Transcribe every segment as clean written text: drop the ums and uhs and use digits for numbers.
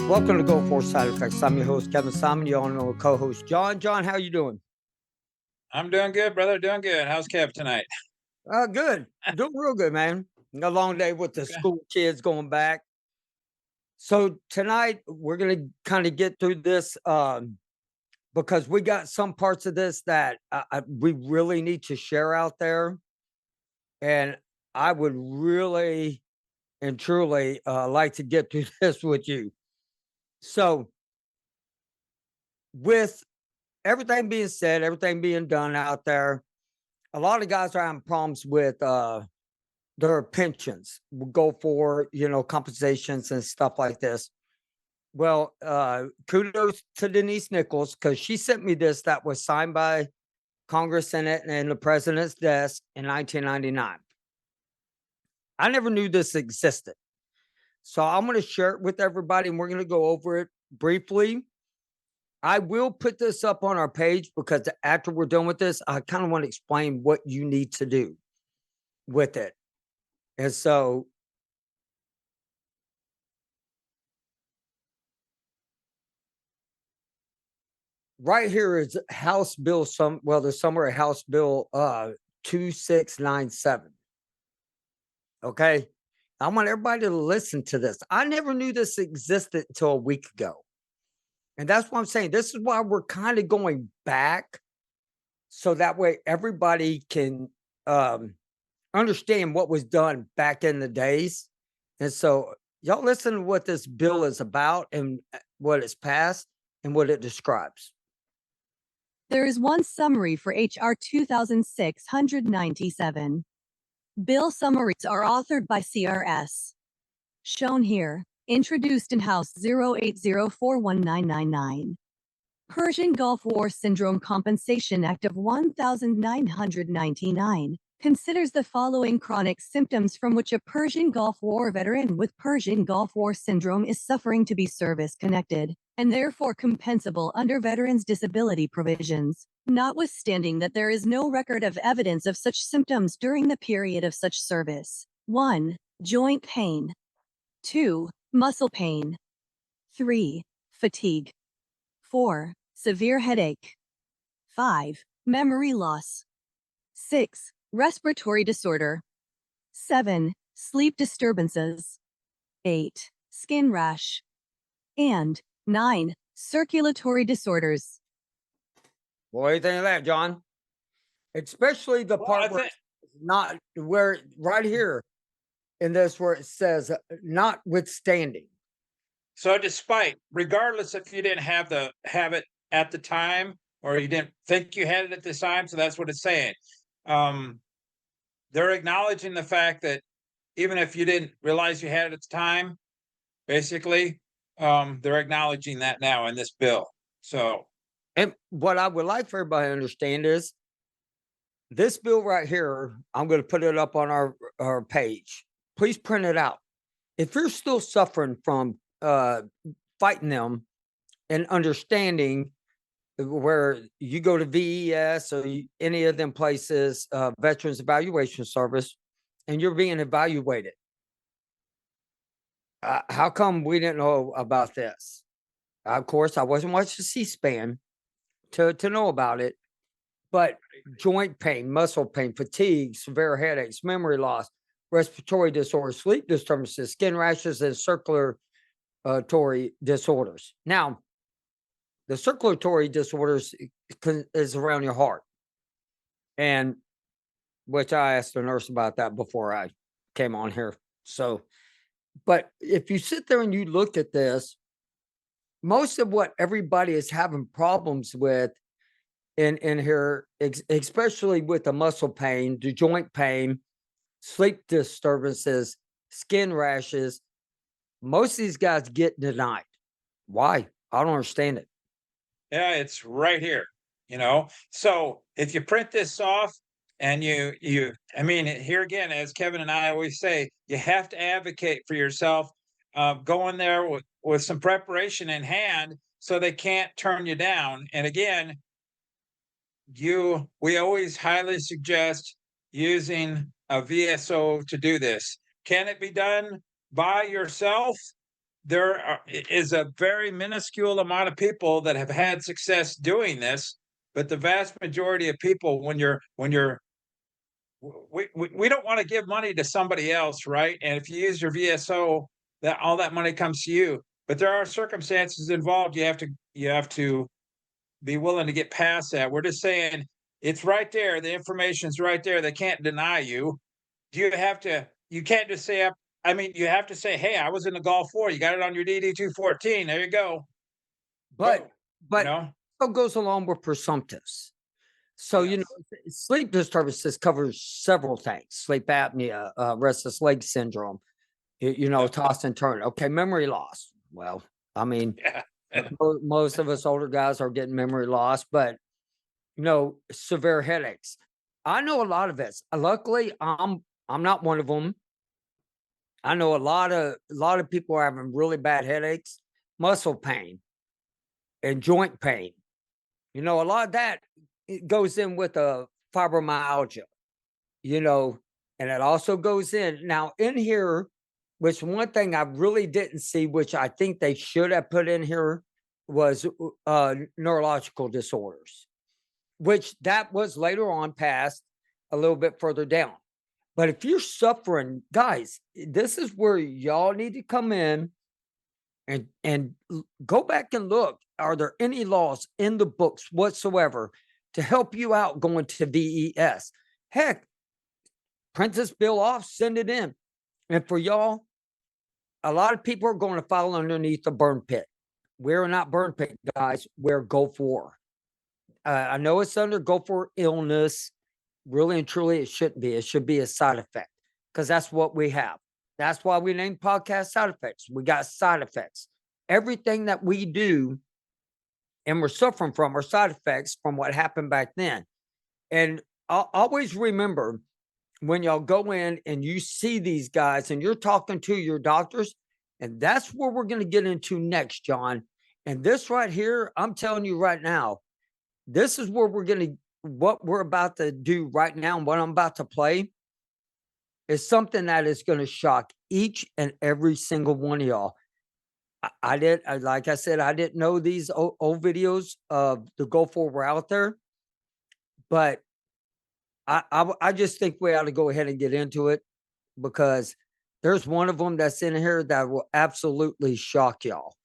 Welcome to Go For Side Effects. I'm your host, Kevin Simon. You all know co-host John. John, how you doing? I'm doing good, brother. Doing good. How's Kev tonight? Good. Doing real good, man. A long day with the Okay. school kids going back. So tonight we're gonna kind of get through this because we got some parts of this that we really need to share out there, and I would really and truly like to get through this with you. So, with everything being said, everything being done out there, a lot of guys are having problems with their pensions. Will go for compensations and stuff like this. Well, kudos to Denise Nichols because she sent me this that was signed by Congress, Senate, and the president's desk in 1999. I never knew this existed. So I'm going to share it with everybody and we're going to go over it briefly. I will put this up on our page because after we're done with this, I kind of want to explain what you need to do with it. And so right here is House Bill there's somewhere House Bill 2697. Okay. I want everybody to listen to this. I never knew this existed until a week ago. And that's what I'm saying. This is why we're kind of going back so that way everybody can understand what was done back in the days. And so y'all listen to what this bill is about and what it's passed and what it describes. There is one summary for H.R. 2697. Bill summaries are authored by CRS. Shown here, introduced in House 0804199. Persian Gulf War Syndrome Compensation Act of 1999 considers the following chronic symptoms from which a Persian Gulf War veteran with Persian Gulf War syndrome is suffering to be service-connected, and therefore compensable under veterans' disability provisions, notwithstanding that there is no record of evidence of such symptoms during the period of such service. 1. Joint pain. 2. Muscle pain. 3. Fatigue. 4. Severe headache. 5. Memory loss. 6. Respiratory disorder. 7. Sleep disturbances. 8. Skin rash. And 9. Circulatory disorders. What do you think of that, John? Especially the Well, I part where think it's not where right here in this where it says notwithstanding. so. Regardless if you didn't have it at the time or you didn't think you had it at the time, so that's what it's saying. Um, they're acknowledging the fact that even if you didn't realize you had it at the time, basically, they're acknowledging that now in this bill. So, And what I would like for everybody to understand is this bill right here, I'm going to put it up on our page. Please print it out. If you're still suffering from fighting them and understanding where you go to VES or any of them places, Veterans Evaluation Service, and you're being evaluated, how come we didn't know about this? Of course, I wasn't watching C-SPAN to know about it, but joint pain, muscle pain, fatigue, severe headaches, memory loss, respiratory disorders, sleep disturbances, skin rashes, and circulatory disorders. Now, the circulatory disorders is around your heart, and which I asked the nurse about that before I came on here. So, but if you sit there and you look at this, most of what everybody is having problems with in here, especially with the muscle pain, the joint pain, sleep disturbances, skin rashes, most of these guys get denied. Why? I don't understand it. yeah, it's right here. So if you print this off and I mean, here again, as Kevin and I always say, you have to advocate for yourself. Go in there with some preparation in hand so they can't turn you down. And again, we always highly suggest using a VSO to do this. Can it be done by yourself? is a very minuscule amount of people that have had success doing this, but the vast majority of people, when you're we don't want to give money to somebody else, right? And if you use your VSO, that all that money comes to you. But there are circumstances involved. You have to be willing to get past that. We're just saying it's right there. The information's right there. They can't deny you. You have to. You can't just say, I mean, you have to say, "Hey, I was in the Gulf War. You got it on your DD 214. There you go." But Go. You but know. what goes along with presumptives? So, Yes. sleep disturbances covers several things: sleep apnea, restless leg syndrome, Yep. toss and turn. Okay, memory loss. Well, I mean, Yeah. most of us older guys are getting memory loss, but severe headaches. I know a lot of it. Luckily, I'm not one of them. I know a lot of people are having really bad headaches, muscle pain, and joint pain. A lot of that it goes in with a fibromyalgia. you know, and it also goes in now in here, which one thing I really didn't see, which I think they should have put in here, was neurological disorders, which that was later on passed a little bit further down. But if you're suffering, guys, this is where y'all need to come in and go back and look. Are there any laws in the books whatsoever to help you out going to VES? Heck, print this bill off, send it in. And for y'all, a lot of people are going to fall underneath the burn pit. We're not burn pit, guys. We're Gulf War. I know it's under Gulf War illness. Really and truly, it shouldn't be. It should be a side effect because that's what we have. That's why we named podcast side effects. We got side effects. Everything that we do and we're suffering from are side effects from what happened back then. And I'll always remember when y'all go in and you see these guys and you're talking to your doctors, and that's where we're going to get into next, John. And this right here, I'm telling you right now, this is where what we're about to do right now and what I'm about to play is something that is going to shock each and every single one of y'all. Like I said, I didn't know these old videos of the Gulf War were out there, but I just think we ought to go ahead and get into it because there's one of them that's in here that will absolutely shock y'all.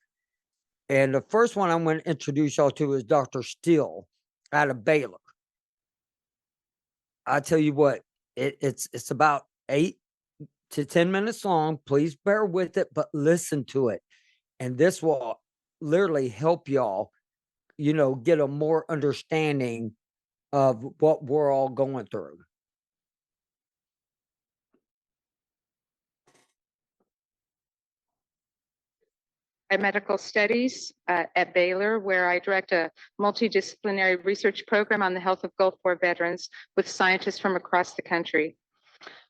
And the first one I'm going to introduce y'all to is Dr. Steele out of Baylor. I tell you what, it's about 8 to 10 minutes long. Please bear with it, but listen to it. And this will literally help y'all, get a more understanding of what we're all going through. Medical studies at Baylor, where I direct a multidisciplinary research program on the health of Gulf War veterans with scientists from across the country.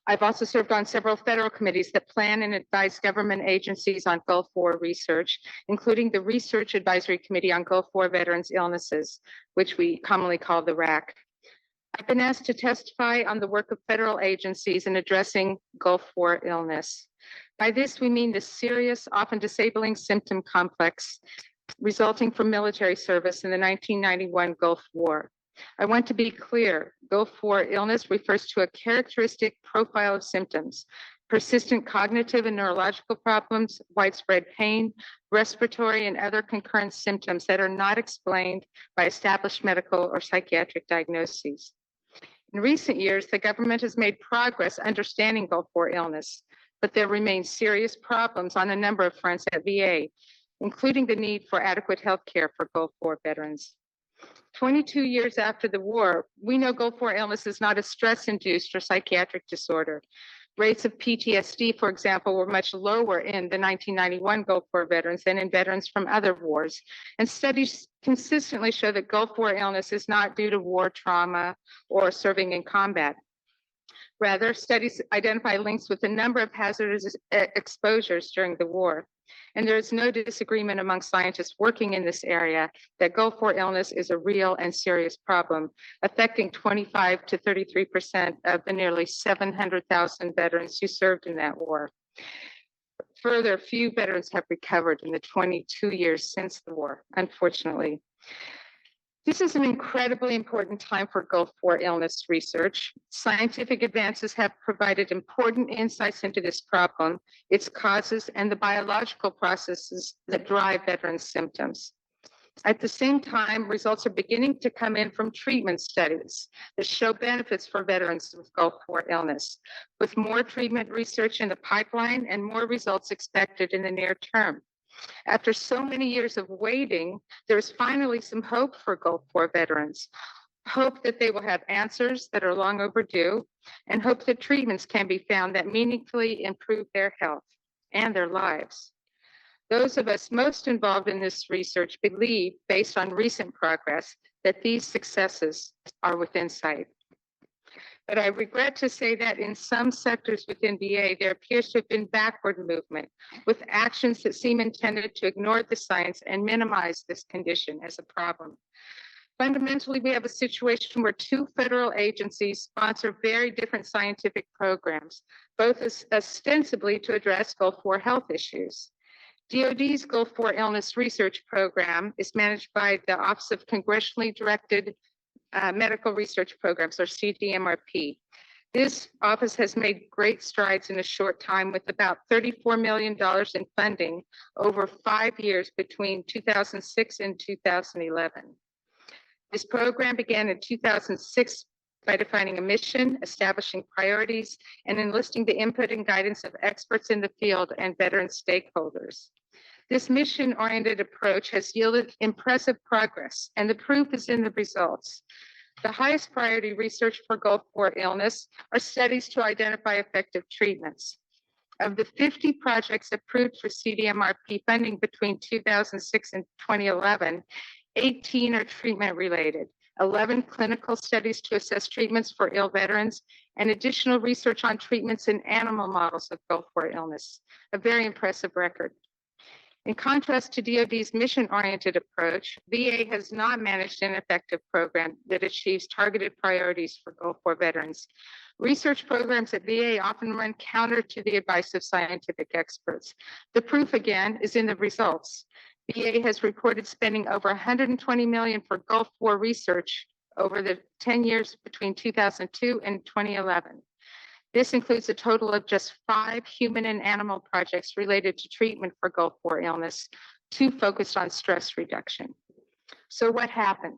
I've also served on several federal committees that plan and advise government agencies on Gulf War research, including the Research Advisory Committee on Gulf War Veterans Illnesses, which we commonly call the RAC. I've been asked to testify on the work of federal agencies in addressing Gulf War illness. By this, we mean the serious, often disabling symptom complex resulting from military service in the 1991 Gulf War. I want to be clear, Gulf War illness refers to a characteristic profile of symptoms: persistent cognitive and neurological problems, widespread pain, respiratory and other concurrent symptoms that are not explained by established medical or psychiatric diagnoses. In recent years, the government has made progress understanding Gulf War illness, but there remain serious problems on a number of fronts at VA, including the need for adequate health care for Gulf War veterans. 22 years after the war, we know Gulf War illness is not a stress-induced or psychiatric disorder. Rates of PTSD, for example, were much lower in the 1991 Gulf War veterans than in veterans from other wars. And studies consistently show that Gulf War illness is not due to war trauma or serving in combat. Rather, studies identify links with a number of hazardous exposures during the war. And there is no disagreement among scientists working in this area that Gulf War illness is a real and serious problem, affecting 25 to 33% of the nearly 700,000 veterans who served in that war. further, few veterans have recovered in the 22 years since the war, unfortunately. This is an incredibly important time for Gulf War illness research. Scientific advances have provided important insights into this problem, its causes, and the biological processes that drive veterans' symptoms. At the same time, results are beginning to come in from treatment studies that show benefits for veterans with Gulf War illness, with more treatment research in the pipeline and more results expected in the near term. After so many years of waiting, there is finally some hope for Gulf War veterans. Hope that they will have answers that are long overdue, and hope that treatments can be found that meaningfully improve their health and their lives. Those of us most involved in this research believe, based on recent progress, that these successes are within sight. But I regret to say that in some sectors within VA, there appears to have been backward movement with actions that seem intended to ignore the science and minimize this condition as a problem. Fundamentally, we have a situation where two federal agencies sponsor very different scientific programs, both ostensibly to address Gulf War health issues. DoD's Gulf War Illness Research Program is managed by the Office of Congressionally Directed Medical Research Programs, or CDMRP. This office has made great strides in a short time with about $34 million in funding over 5 years between 2006 and 2011. This program began in 2006 by defining a mission, establishing priorities, and enlisting the input and guidance of experts in the field and veteran stakeholders. This mission-oriented approach has yielded impressive progress, and the proof is in the results. The highest priority research for Gulf War illness are studies to identify effective treatments. Of the 50 projects approved for CDMRP funding between 2006 and 2011, 18 are treatment-related, 11 clinical studies to assess treatments for ill veterans, and additional research on treatments in animal models of Gulf War illness, a very impressive record. In contrast to DoD's mission-oriented approach, VA has not managed an effective program that achieves targeted priorities for Gulf War veterans. Research programs at VA often run counter to the advice of scientific experts. The proof, again, is in the results. VA has reported spending over $120 million for Gulf War research over the 10 years between 2002 and 2011. This includes a total of just 5 human and animal projects related to treatment for Gulf War illness, 2 focused on stress reduction. So what happened?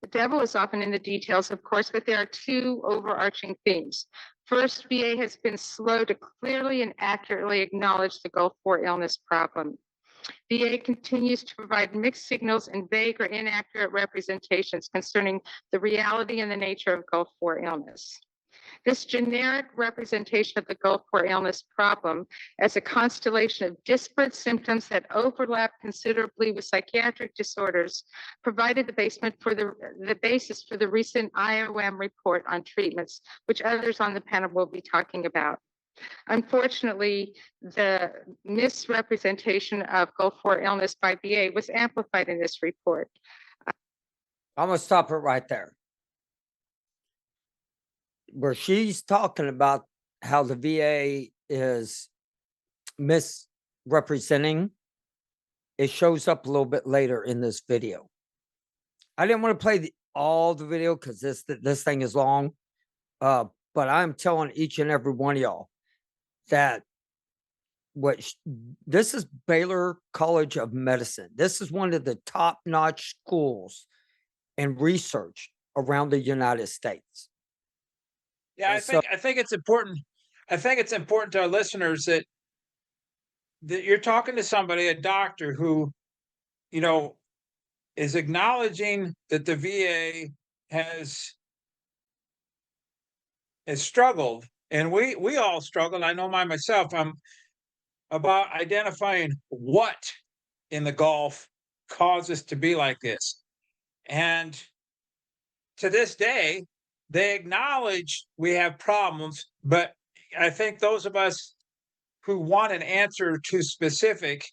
The devil is often in the details, of course, but there are 2 overarching themes. First, VA has been slow to clearly and accurately acknowledge the Gulf War illness problem. VA continues to provide mixed signals and vague or inaccurate representations concerning the reality and the nature of Gulf War illness. This generic representation of the Gulf War illness problem as a constellation of disparate symptoms that overlap considerably with psychiatric disorders provided the basis for the recent IOM report on treatments, which others on the panel will be talking about. Unfortunately, the misrepresentation of Gulf War illness by VA was amplified in this report. I'm going to stop it right there. Where she's talking about how the VA is misrepresenting, it shows up a little bit later in this video. I didn't want to play all the video because this thing is long, but I'm telling each and every one of y'all that this is Baylor College of Medicine. This is one of the top-notch schools in research around the United States. Yeah, I think it's important. I think it's important to our listeners that you're talking to somebody, a doctor who, is acknowledging that the VA has struggled, and we all struggle. I know myself. I'm about identifying what in the Gulf causes to be like this, and to this day, they acknowledge we have problems, but I think those of us who want an answer to specific,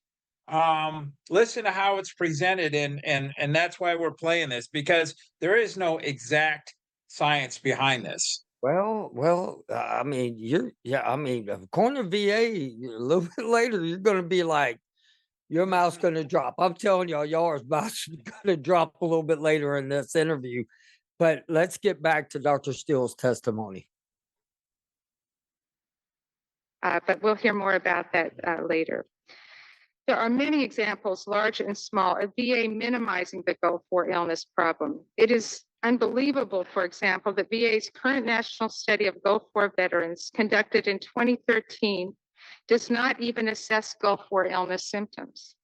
listen to how it's presented, and that's why we're playing this, because there is no exact science behind this. I mean, I mean, according to VA, a little bit later, you're going to be like, your mouth's going to drop. I'm telling y'all, y'all's mouth's going to drop a little bit later in this interview. But let's get back to Dr. Steele's testimony. But we'll hear more about that later. There are many examples, large and small, of VA minimizing the Gulf War illness problem. It is unbelievable, for example, that VA's current national study of Gulf War veterans conducted in 2013 does not even assess Gulf War illness symptoms.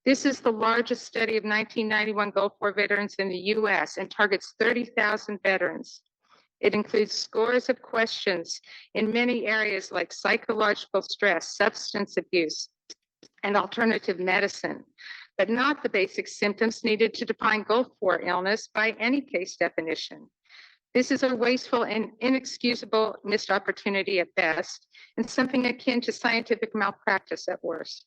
This is the largest study of 1991 Gulf War veterans in the US and targets 30,000 veterans. It includes scores of questions in many areas like psychological stress, substance abuse, and alternative medicine, but not the basic symptoms needed to define Gulf War illness by any case definition. This is a wasteful and inexcusable missed opportunity at best, and something akin to scientific malpractice at worst.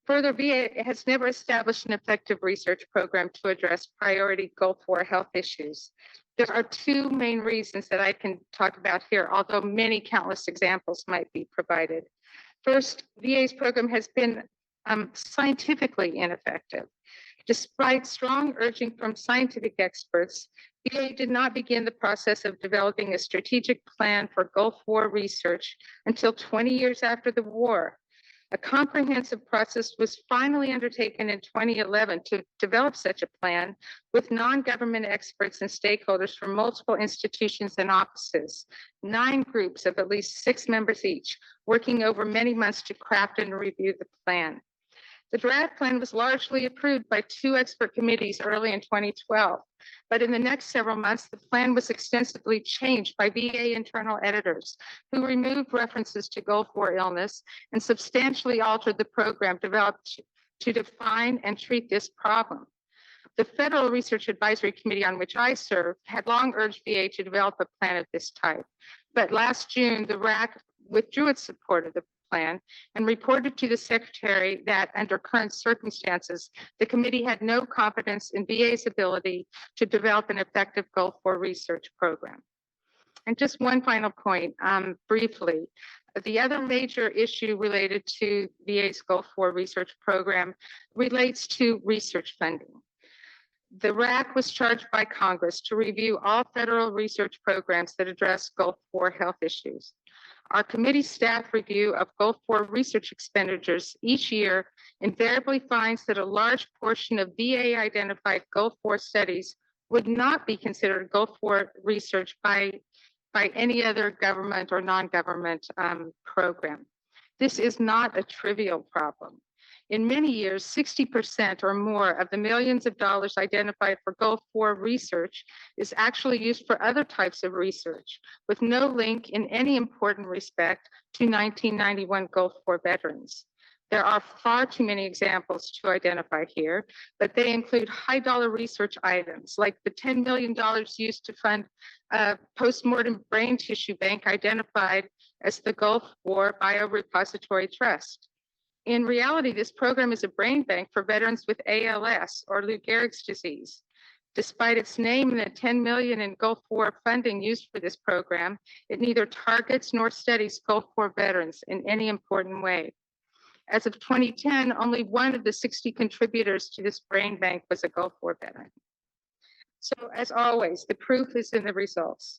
Further, VA has never established an effective research program to address priority Gulf War health issues. There are two main reasons that I can talk about here, although many countless examples might be provided. First, VA's program has been scientifically ineffective. Despite strong urging from scientific experts, VA did not begin the process of developing a strategic plan for Gulf War research until 20 years after the war. A comprehensive process was finally undertaken in 2011 to develop such a plan with non-government experts and stakeholders from multiple institutions and offices, 9 groups of at least 6 members each, working over many months to craft and review the plan. The draft plan was largely approved by 2 expert committees early in 2012, but in the next several months, the plan was extensively changed by VA internal editors who removed references to Gulf War illness and substantially altered the program developed to define and treat this problem. The Federal Research Advisory Committee, on which I serve, had long urged VA to develop a plan of this type, but last June, the RAC withdrew its support of the plan and reported to the secretary that under current circumstances, the committee had no confidence in VA's ability to develop an effective Gulf War research program. And just one final point, briefly, the other major issue related to VA's Gulf War research program relates to research funding. The RAC was charged by Congress to review all federal research programs that address Gulf War health issues. Our committee staff review of Gulf War research expenditures each year invariably finds that a large portion of VA-identified Gulf War studies would not be considered Gulf War research by any other government or non-government program. This is not a trivial problem. In many years, 60% or more of the millions of dollars identified for Gulf War research is actually used for other types of research, with no link in any important respect to 1991 Gulf War veterans. There are far too many examples to identify here, but they include high-dollar research items like the $10 million used to fund a post-mortem brain tissue bank identified as the Gulf War Biorepository Trust. In reality, this program is a brain bank for veterans with ALS or Lou Gehrig's disease. Despite its name and the $10 million in Gulf War funding used for this program, it neither targets nor studies Gulf War veterans in any important way. As of 2010, only one of the 60 contributors to this brain bank was a Gulf War veteran. So as always, the proof is in the results.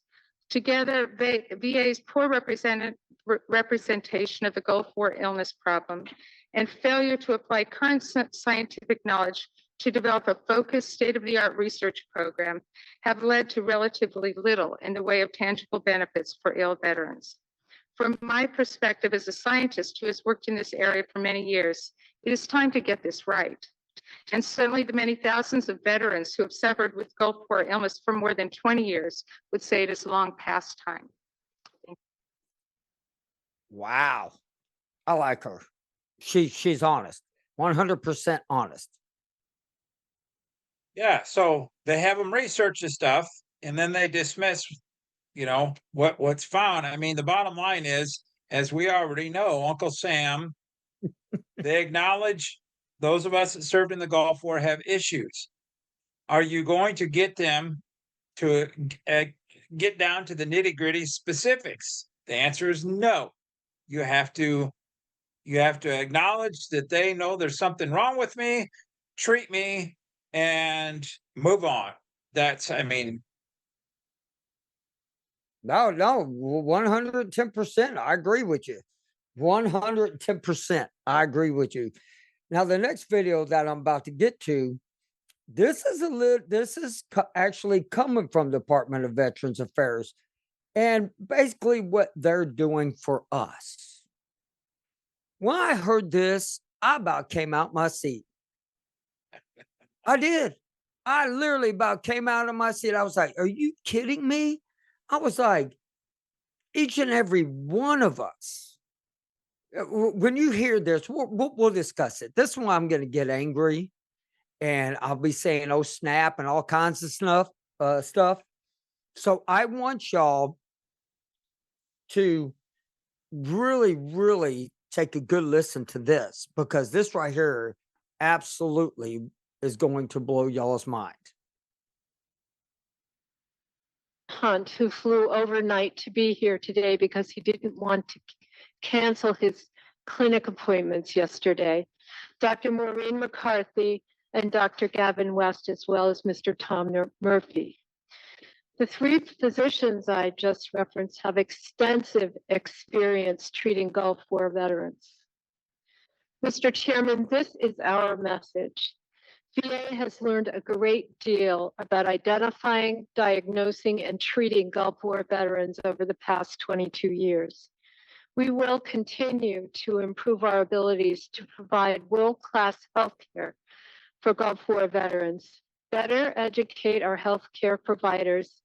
Together, VA's poor representation of the Gulf War illness problem and failure to apply current scientific knowledge to develop a focused state-of-the-art research program have led to relatively little in the way of tangible benefits for ill veterans. From my perspective as a scientist who has worked in this area for many years, it is time to get this right. And certainly the many thousands of veterans who have suffered with Gulf War illness for more than 20 years would say it is long past time. Wow. I like her. She's honest, 100% honest. Yeah, so they have them research the stuff and then they dismiss, what's found. I mean, the bottom line is, as we already know, Uncle Sam, they acknowledge those of us that served in the Gulf War have issues. Are you going to get them to get down to the nitty-gritty specifics? The answer is no. You have to acknowledge that they know there's something wrong with me, treat me, and move on. I mean, No, 110%. I agree with you. 110%. I agree with you. Now, the next video that I'm about to get to, this is actually coming from the Department of Veterans Affairs and basically what they're doing for us. When I heard this, I about came out my seat. I did. I literally about came out of my seat. I was like, are you kidding me? I was like, each and every one of us, when you hear this, we'll discuss it. This one, I'm going to get angry and I'll be saying, oh, snap, and all kinds of stuff. So I want y'all to really, really take a good listen to this, because this right here absolutely is going to blow y'all's mind. Hunt, who flew overnight to be here today because he didn't want to cancel his clinic appointments yesterday, Dr. Maureen McCarthy, and Dr. Gavin West, as well as Mr. Tom Murphy. The three physicians I just referenced have extensive experience treating Gulf War veterans. Mr. Chairman, this is our message. VA has learned a great deal about identifying, diagnosing, and treating Gulf War veterans over the past 22 years. We will continue to improve our abilities to provide world-class healthcare for Gulf War veterans, better educate our healthcare providers,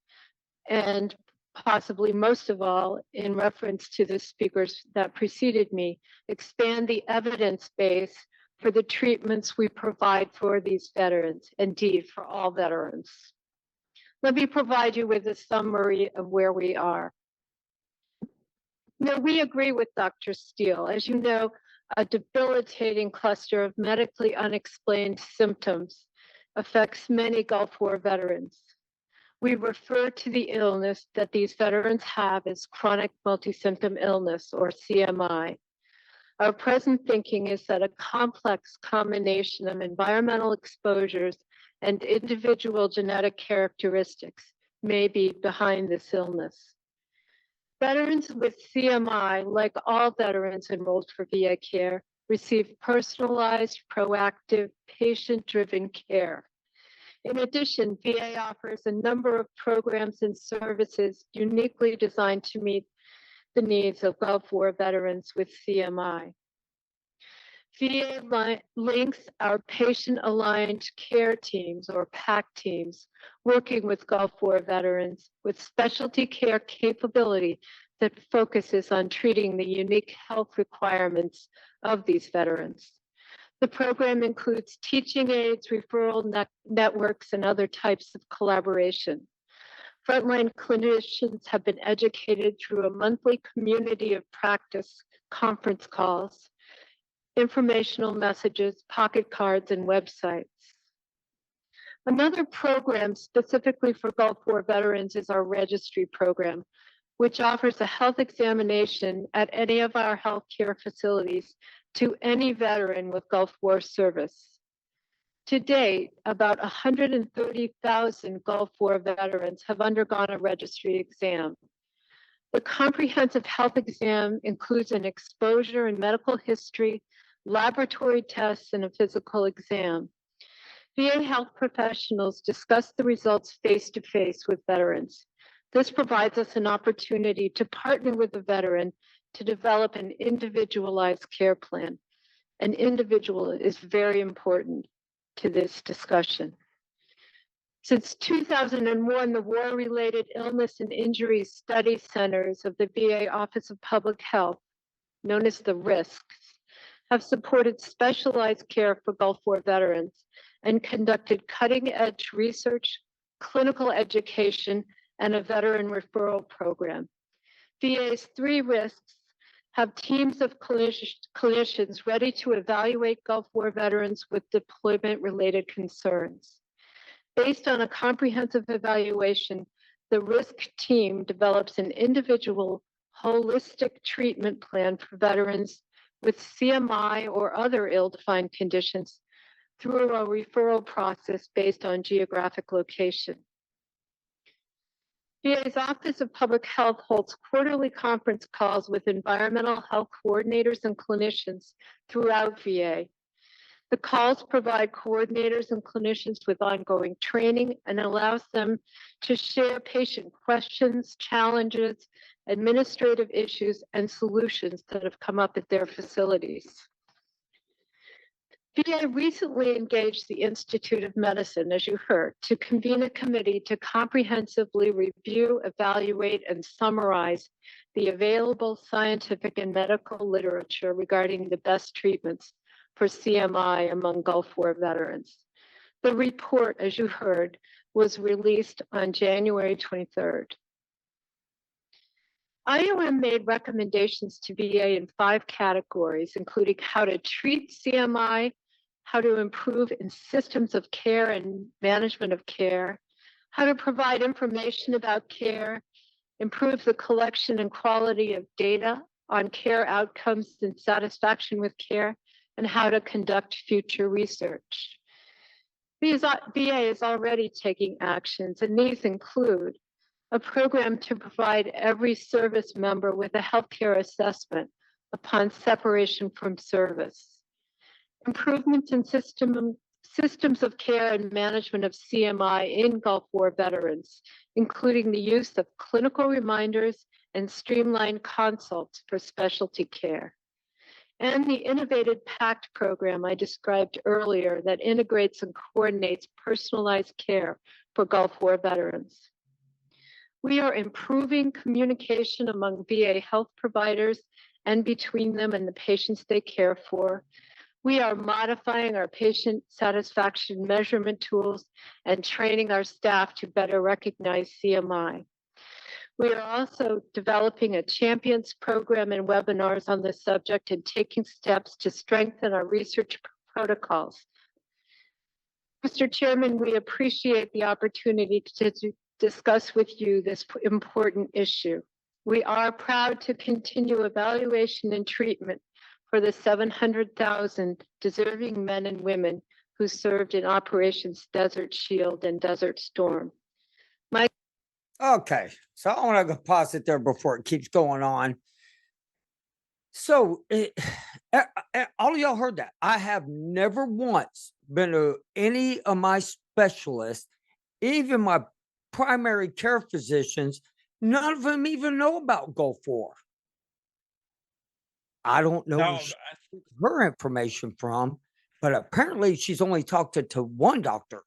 and possibly most of all, in reference to the speakers that preceded me, expand the evidence base for the treatments we provide for these veterans, indeed for all veterans. Let me provide you with a summary of where we are. Now, we agree with Dr. Steele. As you know, a debilitating cluster of medically unexplained symptoms affects many Gulf War veterans. We refer to the illness that these veterans have as chronic multi-symptom illness, or CMI. Our present thinking is that a complex combination of environmental exposures and individual genetic characteristics may be behind this illness. Veterans with CMI, like all veterans enrolled for VA care, receive personalized, proactive, patient-driven care. In addition, VA offers a number of programs and services uniquely designed to meet the needs of Gulf War veterans with CMI. VA links our patient-aligned care teams, or PAC teams, working with Gulf War veterans with specialty care capability that focuses on treating the unique health requirements of these veterans. The program includes teaching aids, referral networks, and other types of collaboration. Frontline clinicians have been educated through a monthly community of practice conference calls, informational messages, pocket cards, and websites. Another program specifically for Gulf War veterans is our registry program, which offers a health examination at any of our healthcare facilities to any veteran with Gulf War service. To date, about 130,000 Gulf War veterans have undergone a registry exam. The comprehensive health exam includes an exposure and medical history, laboratory tests, and a physical exam. VA health professionals discuss the results face-to-face with veterans. This provides us an opportunity to partner with the veteran to develop an individualized care plan. An individual is very important to this discussion. Since 2001, the War-Related Illness and Injury Study Centers of the VA Office of Public Health, known as the RISCs, have supported specialized care for Gulf War veterans and conducted cutting-edge research, clinical education, and a veteran referral program. VA's three RISCs have teams of clinicians ready to evaluate Gulf War veterans with deployment-related concerns. Based on a comprehensive evaluation, the risk team develops an individual holistic treatment plan for veterans with CMI or other ill-defined conditions through a referral process based on geographic location. VA's Office of Public Health holds quarterly conference calls with environmental health coordinators and clinicians throughout VA. The calls provide coordinators and clinicians with ongoing training and allows them to share patient questions, challenges, administrative issues, and solutions that have come up at their facilities. VA recently engaged the Institute of Medicine, as you heard, to convene a committee to comprehensively review, evaluate, and summarize the available scientific and medical literature regarding the best treatments for CMI among Gulf War veterans. The report, as you heard, was released on January 23rd. IOM made recommendations to VA in 5 categories, including how to treat CMI, how to improve in systems of care and management of care, how to provide information about care, improve the collection and quality of data on care outcomes and satisfaction with care, and how to conduct future research. VA is already taking actions, and these include a program to provide every service member with a healthcare assessment upon separation from service, improvements in systems of care and management of CMI in Gulf War veterans, including the use of clinical reminders and streamlined consults for specialty care, and the innovative PACT program I described earlier that integrates and coordinates personalized care for Gulf War veterans. We are improving communication among VA health providers and between them and the patients they care for. We are modifying our patient satisfaction measurement tools and training our staff to better recognize CMI. We are also developing a champions program and webinars on this subject and taking steps to strengthen our research protocols. Mr. Chairman, we appreciate the opportunity to discuss with you this important issue. We are proud to continue evaluation and treatment for the 700,000 deserving men and women who served in Operations Desert Shield and Desert Storm. Okay, so I want to pause it there before it keeps going on. So all of y'all heard that. I have never once been to any of my specialists, even my primary care physicians. None of them even know about Gulf War. I don't know where she gets her information from, but apparently she's only talked to one doctor.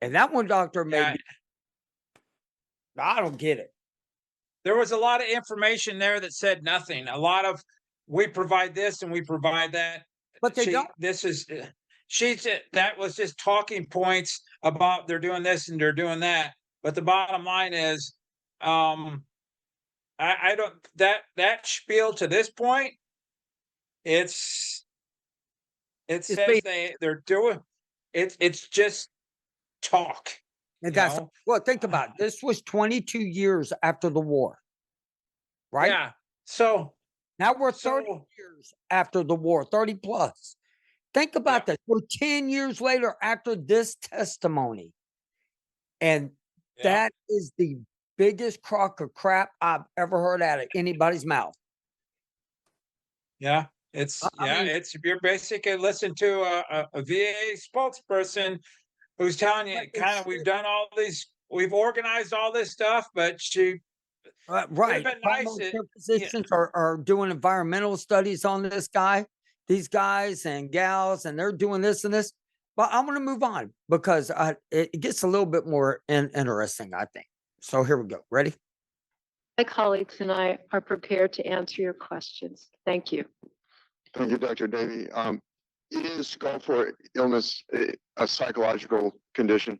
And that one doctor maybe. I don't get it. There was a lot of information there that said nothing. A lot of, we provide this and we provide that. But they don't. That was just talking points about they're doing this and they're doing that. But the bottom line is, I don't, that spiel to this point, it says they're doing it's just talk. And that's well, think about it. This was 22 years after the war, right? Yeah. So now we're 30 years after the war, 30 plus. Think about that. We're 10 years later after this testimony. And that is the biggest crock of crap I've ever heard out of anybody's mouth. Yeah. You're basically listening to a VA spokesperson who's telling you kind of, we've done all these, we've organized all this stuff, but she right. Physicians are doing environmental studies on this guy, these guys and gals, and they're doing this and this. But I'm going to move on because it gets a little bit more interesting, I think. So here we go. Ready? My colleagues and I are prepared to answer your questions. Thank you. Thank you, Dr. Davey. Is Gulf War illness a psychological condition?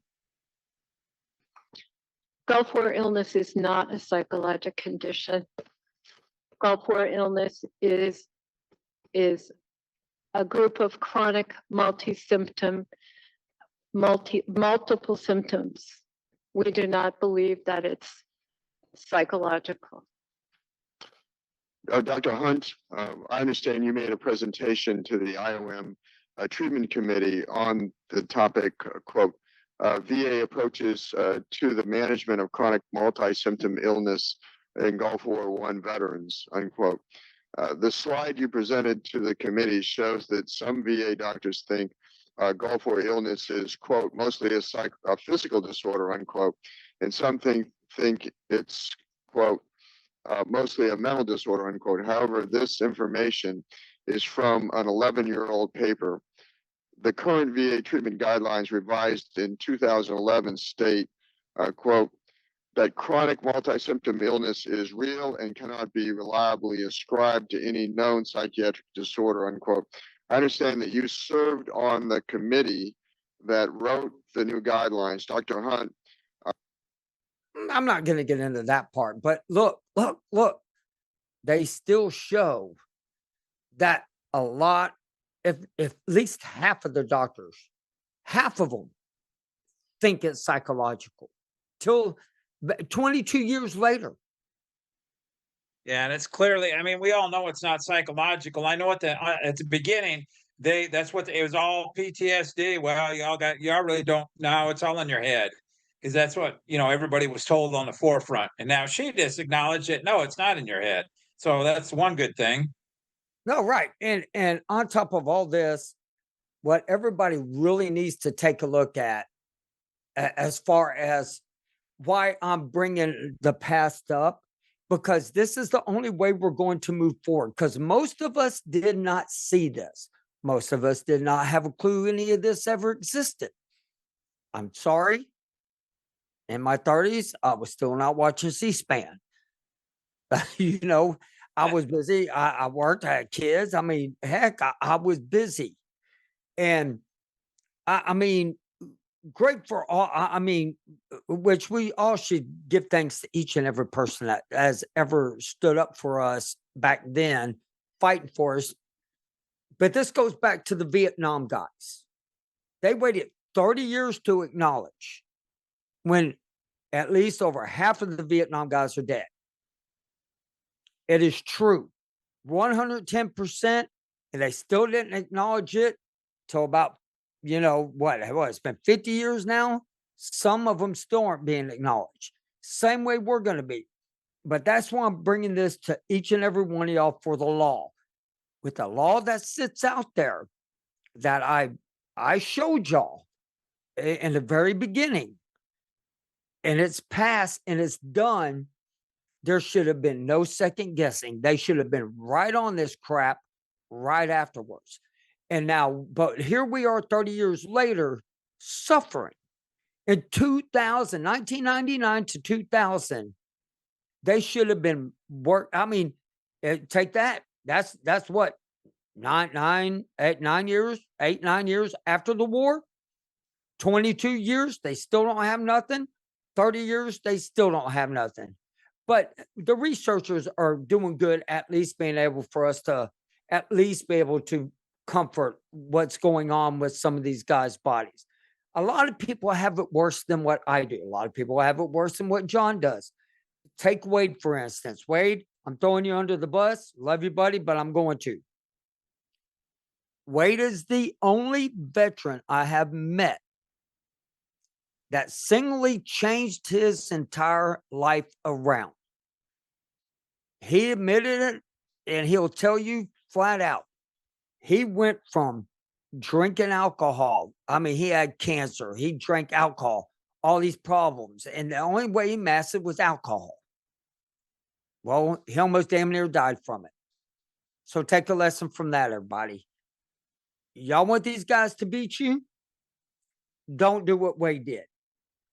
Gulf War illness is not a psychological condition. Gulf War illness is a group of chronic multiple symptoms We do not believe that it's psychological. Dr. Hunt, I understand you made a presentation to the IOM treatment committee on the topic, quote, VA approaches to the management of chronic multi-symptom illness in Gulf War I veterans, unquote. The slide you presented to the committee shows that some VA doctors think Gulf War illness is, quote, mostly a physical disorder, unquote, and some think it's, quote, mostly a mental disorder, unquote. However, this information is from an 11-year-old paper. The current VA treatment guidelines revised in 2011 state, quote, that chronic multi-symptom illness is real and cannot be reliably ascribed to any known psychiatric disorder, unquote. I understand that you served on the committee that wrote the new guidelines. Dr. Hunt, I'm not going to get into that part, but look, they still show that a lot, if at least half of the doctors, half of them think it's psychological till 22 years later. Yeah, and it's clearly, I mean, we all know it's not psychological. I know at the beginning, that's what it was, all PTSD. Well, y'all really don't, now it's all in your head. Because that's what, everybody was told on the forefront. And now she just acknowledged it. No, it's not in your head. So that's one good thing. No, right. And on top of all this, what everybody really needs to take a look at, as far as why I'm bringing the past up, because this is the only way we're going to move forward. Because most of us did not see this. Most of us did not have a clue any of this ever existed. I'm sorry. In my 30s, I was still not watching C-SPAN. I was busy. I worked, I had kids. I mean, heck, I was busy. And I mean, great for all. I mean, which we all should give thanks to each and every person that has ever stood up for us back then, fighting for us. But this goes back to the Vietnam guys. They waited 30 years to acknowledge when at least over half of the Vietnam guys are dead. It is true, 110%, and they still didn't acknowledge it till about, it's been 50 years now. Some of them still aren't being acknowledged. Same way we're going to be. But that's why I'm bringing this to each and every one of y'all for the law. With the law that sits out there that I showed y'all in the very beginning, and it's passed and it's done, there should have been no second guessing. They should have been right on this crap right afterwards. And now, but here we are 30 years later, suffering. In 1999 to 2000, they should have been I mean, take that. That's what, 9 years after the war. 22 years, they still don't have nothing. 30 years, they still don't have nothing. But the researchers are doing good, at least being able for us to at least be able to comfort what's going on with some of these guys' bodies. A lot of people have it worse than what I do. A lot of people have it worse than what John does. Take Wade, for instance. Wade, I'm throwing you under the bus. Love you, buddy, but I'm going to. Wade is the only veteran I have met that singly changed his entire life around. He admitted it, and he'll tell you flat out. He went from drinking alcohol. I mean, he had cancer. He drank alcohol, all these problems. And the only way he mastered was alcohol. Well, he almost damn near died from it. So take a lesson from that, everybody. Y'all want these guys to beat you? Don't do what Wade did.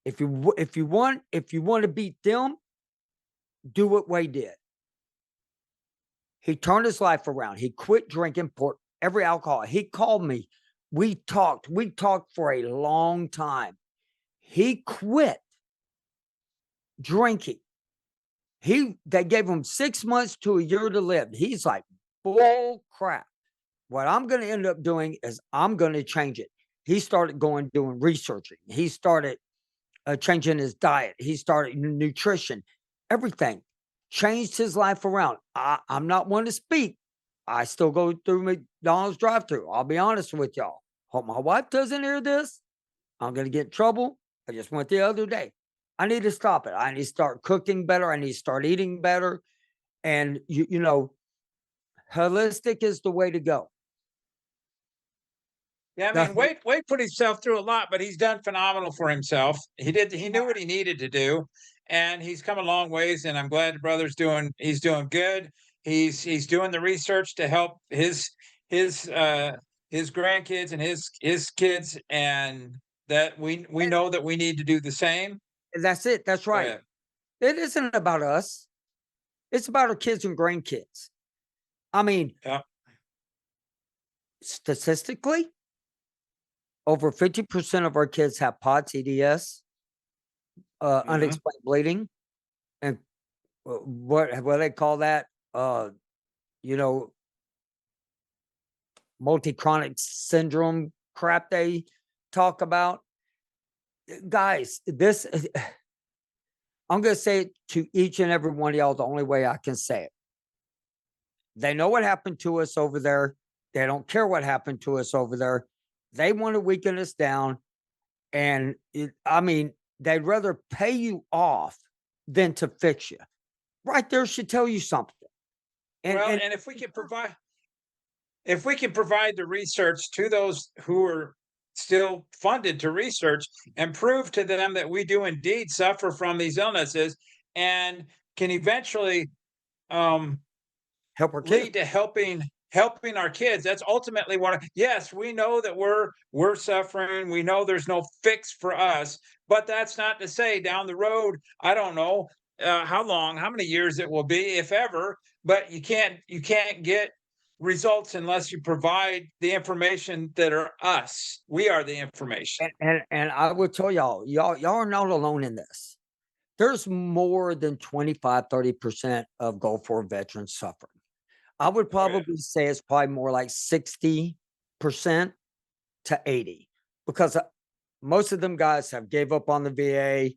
If you want to beat them, do what Wade did. He turned his life around. He quit drinking, poured every alcohol. He called me. We talked for a long time. He quit drinking. They gave him 6 months to a year to live. He's like, bull crap. What I'm going to end up doing is I'm going to change it. He started doing researching. He started changing his diet. He started nutrition, everything. Changed his life around. I'm not one to speak. I still go through McDonald's drive-through. I'll be honest with y'all. Hope my wife doesn't hear this. I'm going to get in trouble. I just went the other day. I need to stop it. I need to start cooking better. I need to start eating better. And, you know, holistic is the way to go. Yeah, I mean, Wade put himself through a lot, but he's done phenomenal for himself. He knew what he needed to do, and he's come a long ways. And I'm glad the brother's he's doing good. He's doing the research to help his grandkids and his kids, and that we know that we need to do the same. That's it. That's right. It isn't about us. It's about our kids and grandkids. I mean, Yeah. Statistically, over 50% of our kids have POTS, EDS, unexplained bleeding, and what they call that, you know, multi-chronic syndrome crap they talk about. Guys, this, I'm going to say it to each and every one of y'all the only way I can say it. They know what happened to us over there. They don't care what happened to us over there. They want to weaken us down. And I mean, they'd rather pay you off than to fix you. Right there should tell you something. And if we can provide the research to those who are still funded to research and prove to them that we do indeed suffer from these illnesses and can eventually help our kids. lead to helping our kids. That's ultimately yes, we know that we're suffering. We know there's no fix for us, but that's not to say down the road, I don't know how many years it will be, if ever, but you can't get results unless you provide the information that are us. We are the information. And I will tell y'all are not alone in this. There's more than 25-30% of Gulf War veterans suffering. I would probably say it's probably more like 60% to 80%, because most of them guys have gave up on the VA.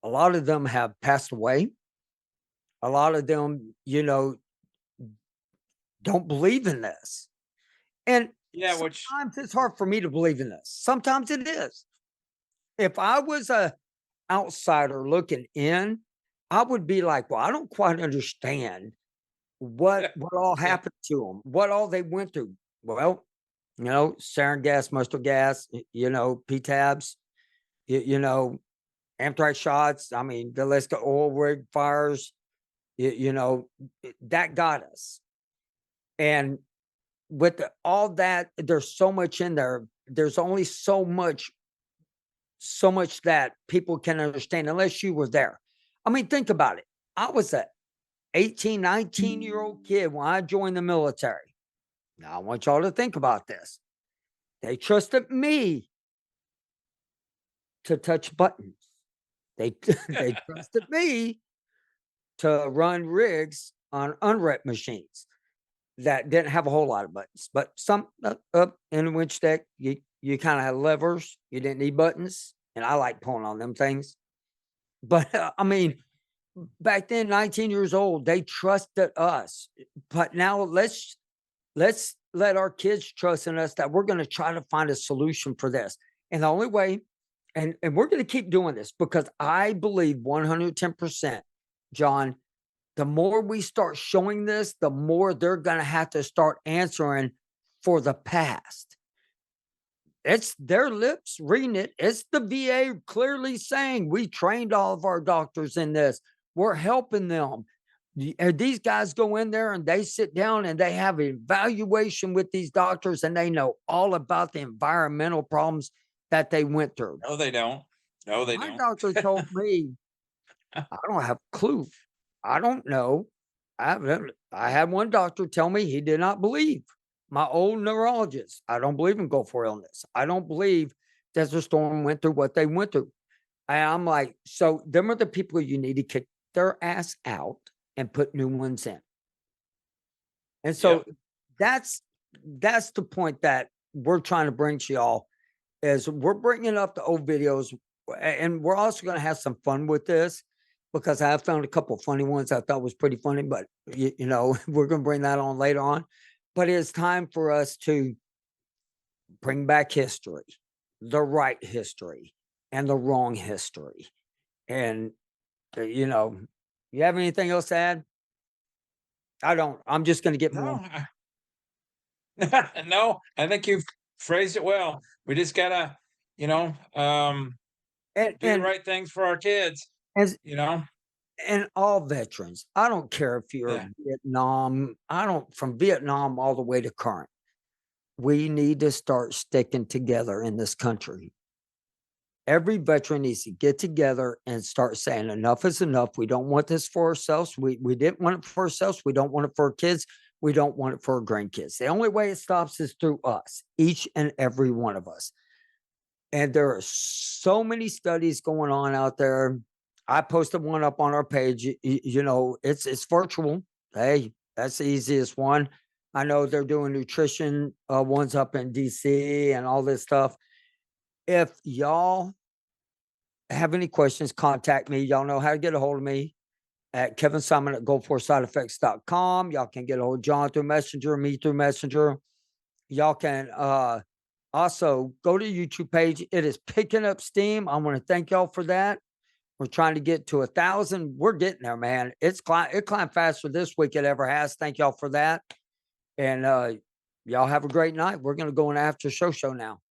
A lot of them have passed away. A lot of them, you know, don't believe in this. And sometimes it's hard for me to believe in this. Sometimes it is. If I was a outsider looking in, I would be like, well, I don't quite understand what all happened to them, what all they went through. Well, you know, sarin gas, mustard gas, you know, PTABs, you know, anthrax shots. I mean, the list of oil rig fires, you know, that got us. And with all that, there's so much in there. There's only so much that people can understand unless you were there. I mean, think about it. I was a 18, 19-year-old kid when I joined the military. Now, I want y'all to think about this. They trusted me to touch buttons. They trusted me to run rigs on unrep machines that didn't have a whole lot of buttons, but some up in which that you kind of had levers. You didn't need buttons, and I like pulling on them things. But I mean, back then, 19 years old, they trusted us. But now let's let our kids trust in us that we're going to try to find a solution for this. And the only way, and we're going to keep doing this, because I believe 110%, John, the more we start showing this, the more they're going to have to start answering for the past. It's their lips reading it. It's the VA clearly saying, we trained all of our doctors in this. We're helping them. These guys go in there and they sit down and they have an evaluation with these doctors, and they know all about the environmental problems that they went through. No, they don't. No, they don't. My doctor told me, I don't have a clue. I don't know. I had one doctor tell me he did not believe. My old neurologist, I don't believe in Gulf War illness. I don't believe Desert Storm went through what they went through. And I'm like, so them are the people you need to kick their ass out and put new ones in. And so that's the point that we're trying to bring to y'all, is we're bringing up the old videos And we're also going to have some fun with this because I found a couple of funny ones I thought was pretty funny, but we're going to bring that on later on. But it's time for us to bring back history, the right history and the wrong history. And, you have anything else to add? I don't. I'm just going to get more. No, I think you've phrased it well. We just gotta, And, do the and right things for our kids, as you know? and all veterans, I don't care if you're Yeah. Vietnam, from Vietnam all the way to current. We need to start sticking together in this country. Every veteran needs to get together and start saying enough is enough. We don't want this for ourselves. We didn't want it for ourselves. We don't want it for our kids. We don't want it for our grandkids. The only way it stops is through us, each and every one of us. And there are so many studies going on out there. I posted one up on our page. It's virtual. Hey, that's the easiest one. I know they're doing nutrition ones up in DC and all this stuff. If y'all have any questions, contact me. Y'all know how to get a hold of me at kevinsimon@goldforcesideeffects.com. Y'all can get a hold of John through Messenger, me through Messenger. Y'all can also go to the YouTube page. It is picking up steam. I want to thank y'all for that. We're trying to get to 1,000. We're getting there, man. It climbed faster this week it ever has. Thank y'all for that. And y'all have a great night. We're going to go on after show now.